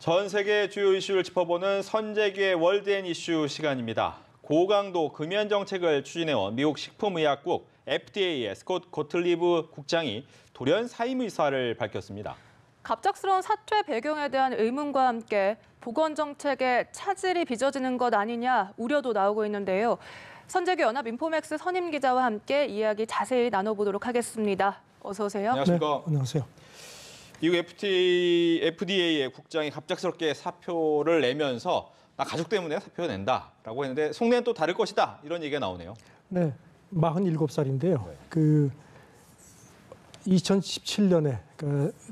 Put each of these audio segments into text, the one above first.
전 세계 주요 이슈를 짚어보는 선재기의 월드앤 이슈 시간입니다. 고강도 금연 정책을 추진해온 미국 식품의약국 FDA의 스콧 고틀리브 국장이 돌연 사임 의사를 밝혔습니다. 갑작스러운 사퇴 배경에 대한 의문과 함께 보건 정책에 차질이 빚어지는 것 아니냐 우려도 나오고 있는데요. 선재기 연합 인포맥스 선임 기자와 함께 이야기 자세히 나눠보도록 하겠습니다. 어서 오세요. 안녕하십니까. 네, 안녕하세요. 미국 FDA의 국장이 갑작스럽게 사표를 내면서 나 가족 때문에 사표 낸다라고 했는데 속내는 또 다를 것이다 이런 얘기가 나오네요. 네, 47살인데요. 그 2017년에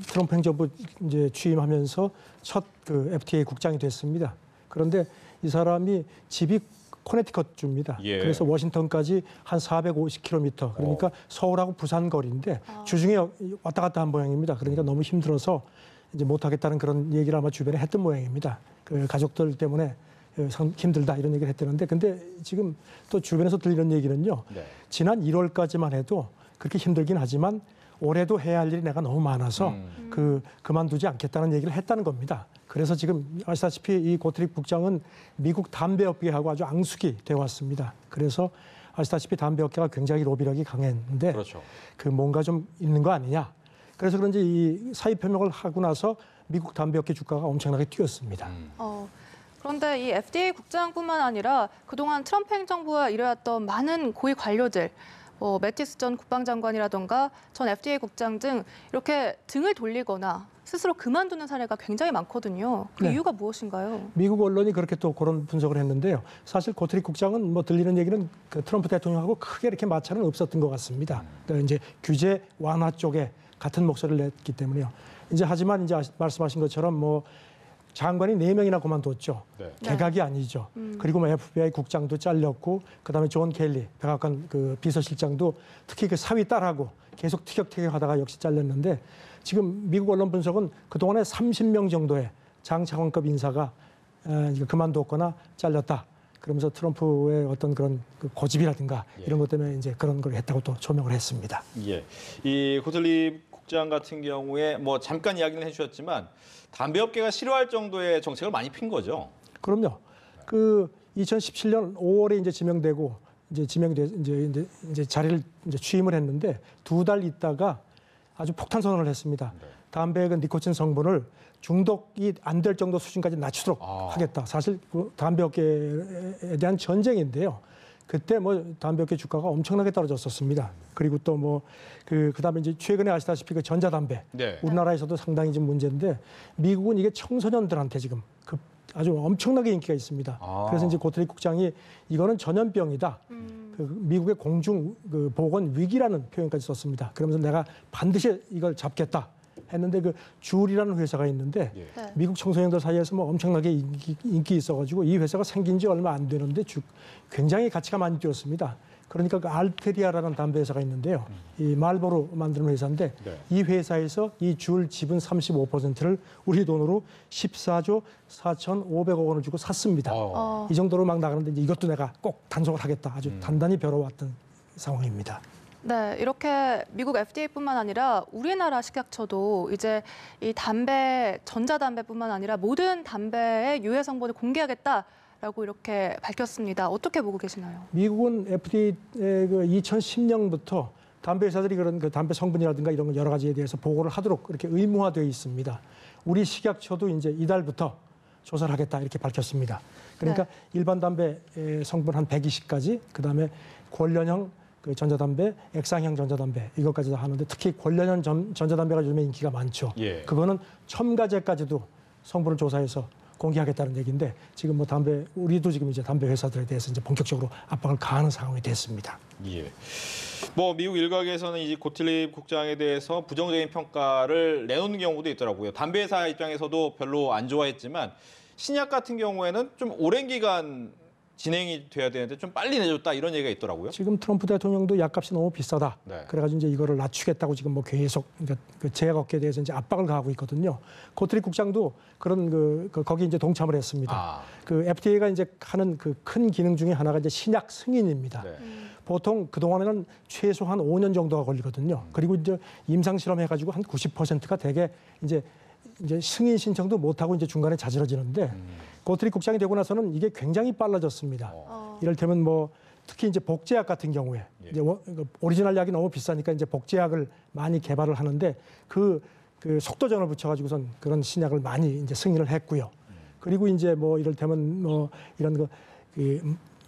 트럼프 행정부 이제 취임하면서 첫 FDA 국장이 됐습니다. 그런데 이 사람이 집이 코네티컷 주입니다. 예. 그래서 워싱턴까지 한 450km, 그러니까 서울하고 부산 거리인데 주중에 왔다 갔다 한 모양입니다. 그러니까 너무 힘들어서 이제 못하겠다는 그런 얘기를 아마 주변에 했던 모양입니다. 그 가족들 때문에 힘들다 이런 얘기를 했다는데, 근데 지금 또 주변에서 들리는 얘기는요. 네. 지난 1월까지만 해도 그렇게 힘들긴 하지만 올해도 해야 할 일이 내가 너무 많아서 그만두지 않겠다는 얘기를 했다는 겁니다. 그래서 지금 아시다시피 이 고틀립 국장은 미국 담배업계하고 아주 앙숙이 되어 왔습니다. 그래서 아시다시피 담배업계가 굉장히 로비력이 강했는데 그렇죠. 그 뭔가 좀 있는 거 아니냐. 그래서 그런지 이 사의 표명을 하고 나서 미국 담배업계 주가가 엄청나게 뛰었습니다. 그런데 이 FDA 국장뿐만 아니라 그동안 트럼프 행정부와 일해왔던 많은 고위 관료들, 매티스 전 국방장관이라던가 전 FDA 국장 등 이렇게 등을 돌리거나 스스로 그만두는 사례가 굉장히 많거든요. 그 네. 이유가 무엇인가요? 미국 언론이 그렇게 또 그런 분석을 했는데요. 사실 고틀립 국장은 뭐 들리는 얘기는 그 트럼프 대통령하고 크게 이렇게 마찰은 없었던 것 같습니다. 그러니까 이제 규제 완화 쪽에 같은 목소리를 냈기 때문에요. 이제 하지만 이제 말씀하신 것처럼 뭐 장관이 4명이나 그만뒀죠. 네. 개각이 아니죠. 그리고 뭐 FBI 국장도 잘렸고, 그다음에 존 켈리 백악관 그 비서실장도 특히 그 사위 딸하고 계속 티격태격하다가 역시 잘렸는데, 지금 미국 언론 분석은 그동안에 30명 정도의 장 차관급 인사가 그만뒀거나 잘렸다. 그러면서 트럼프의 어떤 그런 그 고집이라든가 이런 것 때문에 이제 그런 걸 했다고 또 조명을 했습니다. 예, 이 고틀립 국장 같은 경우에 뭐 잠깐 이야기는 해주셨지만 담배업계가 싫어할 정도의 정책을 많이 핀 거죠. 그럼요. 그 2017년 5월에 이제 지명되고 이제 자리를 이제 취임을 했는데 2달 있다가 아주 폭탄 선언을 했습니다. 담배의 그 니코틴 성분을 중독이 안 될 정도 수준까지 낮추도록 하겠다. 사실 그 담배업계에 대한 전쟁인데요. 그때 뭐 담배업계 주가가 엄청나게 떨어졌었습니다. 그리고 또 뭐 그다음에 이제 최근에 아시다시피 그 전자담배, 네. 우리나라에서도 상당히 좀 문제인데 미국은 이게 청소년들한테 지금 아주 엄청나게 인기가 있습니다. 그래서 이제 고틀립 국장이 이거는 전염병이다. 그 미국의 공중 그 보건 위기라는 표현까지 썼습니다. 그러면서 내가 반드시 이걸 잡겠다 했는데, 그 줄이라는 회사가 있는데 미국 청소년들 사이에서 뭐 엄청나게 인기 있어가지고 이 회사가 생긴 지 얼마 안 되는데 굉장히 가치가 많이 뛰었습니다. 그러니까 그 알테리아라는 담배 회사가 있는데요. 이 말보로 만드는 회사인데 이 회사에서 이 줄 지분 35%를 우리 돈으로 14조 4,500억 원을 주고 샀습니다. 이 정도로 막 나가는데 이제 이것도 내가 꼭 단속을 하겠다. 아주 단단히 벼러왔던 상황입니다. 네, 이렇게 미국 FDA뿐만 아니라 우리나라 식약처도 이제 이 담배, 전자담배뿐만 아니라 모든 담배의 유해 성분을 공개하겠다라고 이렇게 밝혔습니다. 어떻게 보고 계시나요? 미국은 FDA의 그 2010년부터 담배 회사들이 그런 그 담배 성분이라든가 이런 여러 가지에 대해서 보고를 하도록 이렇게 의무화되어 있습니다. 우리 식약처도 이제 이달부터 조사를 하겠다 이렇게 밝혔습니다. 그러니까 일반 담배 성분 한 120가지, 그다음에 권련형 그 전자담배, 액상형 전자담배 이것까지 다 하는데 특히 권련형 전자담배가 요즘에 인기가 많죠. 그거는 첨가제까지도 성분을 조사해서 공개하겠다는 얘기인데, 지금 뭐 우리도 지금 이제 담배 회사들에 대해서 이제 본격적으로 압박을 가하는 상황이 됐습니다. 예. 뭐 미국 일각에서는 이 고틀립 국장에 대해서 부정적인 평가를 내놓는 경우도 있더라고요. 담배 회사 입장에서도 별로 안 좋아했지만 신약 같은 경우에는 좀 오랜 기간 진행이 돼야 되는데 좀 빨리 내줬다 이런 얘기가 있더라고요. 지금 트럼프 대통령도 약값이 너무 비싸다. 그래가지고 이제 이거를 낮추겠다고 지금 뭐 계속 그러니까 그 제약업계에 대해서 이제 압박을 가하고 있거든요. 고틀립 국장도 그런 거기 이제 동참을 했습니다. 그 FDA가 이제 하는 그 큰 기능 중에 하나가 이제 신약 승인입니다. 보통 그 동안에는 최소한 5년 정도가 걸리거든요. 그리고 이제 임상 실험 해가지고 한 90%가 대개 이제 이제 승인 신청도 못 하고 이제 중간에 자지러지는데 고트릭 국장이 되고 나서는 이게 굉장히 빨라졌습니다. 이를테면 뭐 특히 이제 복제약 같은 경우에 이제 오리지널 약이 너무 비싸니까 이제 복제약을 많이 개발을 하는데 그 속도전을 붙여가지고선 그런 신약을 많이 이제 승인을 했고요. 그리고 이제 뭐 이를테면 뭐 이런 거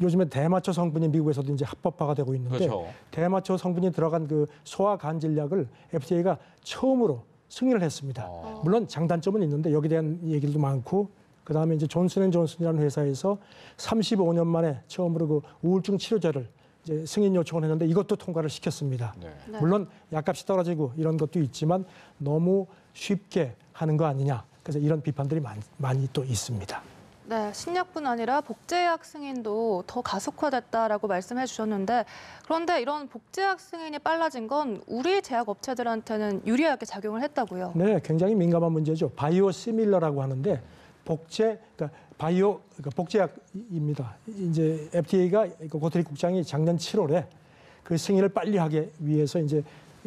요즘에 대마초 성분이 미국에서도 이제 합법화가 되고 있는데 그렇죠. 대마초 성분이 들어간 그 소화 간질약을 FDA가 처음으로 승인을 했습니다. 물론 장단점은 있는데 여기에 대한 얘기도 많고 그다음에 이제 존슨앤존슨이라는 회사에서 35년 만에 처음으로 그 우울증 치료제를 이제 승인 요청을 했는데 이것도 통과를 시켰습니다. 네. 네. 물론 약값이 떨어지고 이런 것도 있지만 너무 쉽게 하는 거 아니냐. 그래서 이런 비판들이 많이 또 있습니다. 네, 신약뿐 아니라 복제약 승인도 더 가속화됐다라고 말씀해 주셨는데 그런데 이런 복제약 승인이 빨라진 건 우리 제약 업체들한테는 유리하게 작용을 했다고요. 네, 굉장히 민감한 문제죠. 바이오 시밀러라고 하는데 그러니까 복제약입니다. 이제 FDA가 고트릭 국장이 작년 7월에 그 승인을 빨리 하기 위해서 이제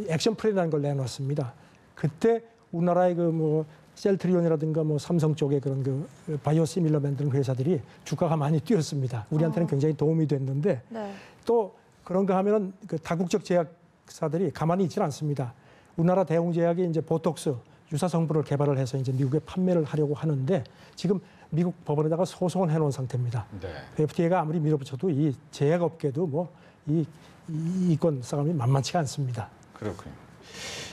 액션 플랜이라는 걸 내놨습니다. 그때 우리나라의 그 뭐 셀트리온이라든가 뭐 삼성 쪽의 그런 그 바이오 시밀러 만드는 회사들이 주가가 많이 뛰었습니다. 우리한테는 굉장히 도움이 됐는데 네. 또 그런가 하면은 그 다국적 제약사들이 가만히 있지는 않습니다. 우리나라 대웅제약이 이제 보톡스 유사 성분을 개발을 해서 이제 미국에 판매를 하려고 하는데 지금 미국 법원에다가 소송을 해놓은 상태입니다. 네. FDA가 아무리 밀어붙여도 이 제약업계도 뭐 이 이권 싸움이 만만치가 않습니다. 그렇군요.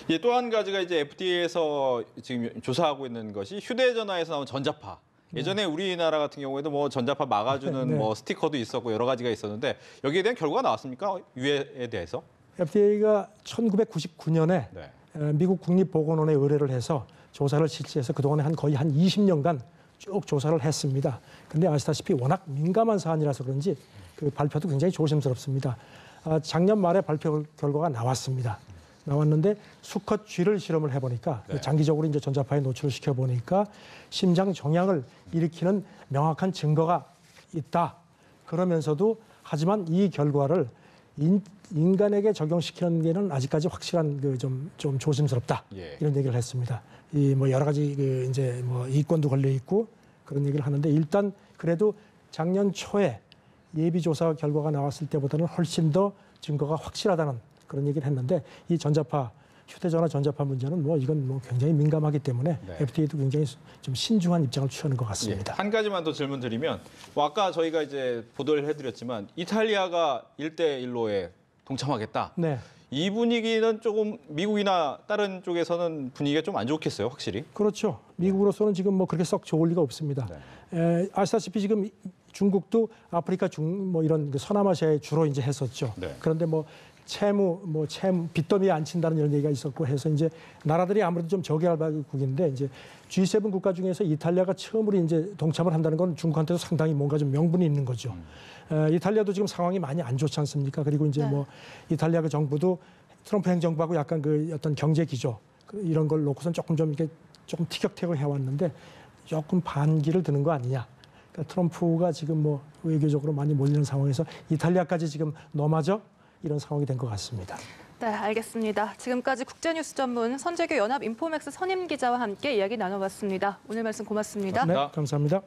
예, 또 한 가지가 이제 FDA에서 지금 조사하고 있는 것이 휴대전화에서 나온 전자파. 예전에 우리나라 같은 경우에도 뭐 전자파 막아주는 네. 뭐 스티커도 있었고 여러 가지가 있었는데 여기에 대한 결과가 나왔습니까? 유해에 대해서? FDA가 1999년에 네. 미국 국립보건원에 의뢰를 해서 조사를 실시해서 그동안에 거의 한 20년간 쭉 조사를 했습니다. 근데 아시다시피 워낙 민감한 사안이라서 그런지 그 발표도 굉장히 조심스럽습니다. 작년 말에 발표 결과가 나왔습니다. 나왔는데 수컷 쥐를 실험을 해보니까 네. 장기적으로 이제 전자파에 노출을 시켜보니까 심장 종양을 일으키는 명확한 증거가 있다. 그러면서도 하지만 이 결과를 인간에게 적용시키는 게는 아직까지 확실한 그 좀 조심스럽다. 예. 이런 얘기를 했습니다. 이 뭐 여러 가지 그 이제 뭐 이권도 걸려 있고 그런 얘기를 하는데 일단 그래도 작년 초에 예비 조사 결과가 나왔을 때보다는 훨씬 더 증거가 확실하다는 그런 얘기를 했는데 이 전자파 휴대전화 전자파 문제는 뭐 이건 뭐 굉장히 민감하기 때문에 네. FDA도 굉장히 좀 신중한 입장을 취하는 것 같습니다. 예, 한 가지만 더 질문 드리면 뭐 아까 저희가 이제 보도를 해드렸지만 이탈리아가 1대1로에 동참하겠다. 네. 이 분위기는 조금 미국이나 다른 쪽에서는 분위기가 좀 안 좋겠어요, 확실히. 그렇죠. 미국으로서는 지금 뭐 그렇게 썩 좋을 리가 없습니다. 네. 아시다시피 지금 중국도 아프리카 뭐 이런 그 서남아시아에 주로 이제 했었죠. 네. 그런데 뭐 채무 빚더미에 안 친다는 이런 얘기가 있었고 해서 이제 나라들이 아무래도 좀 저개발국인데 이제 G7 국가 중에서 이탈리아가 처음으로 이제 동참을 한다는 건 중국한테도 상당히 뭔가 좀 명분이 있는 거죠. 이탈리아도 지금 상황이 많이 안 좋지 않습니까? 그리고 이제 네. 뭐 이탈리아 그 정부도 트럼프 행정부하고 약간 그 어떤 경제 기조 이런 걸 놓고선 조금 이렇게 조금 티격태격 해왔는데 조금 반기를 드는 거 아니냐. 그러니까 트럼프가 지금 뭐 외교적으로 많이 몰리는 상황에서 이탈리아까지 지금 넘어져 이런 상황이 된 것 같습니다. 네, 알겠습니다. 지금까지 국제뉴스 전문 선재교 연합 인포맥스 선임 기자와 함께 이야기 나눠봤습니다. 오늘 말씀 고맙습니다. 네, 감사합니다.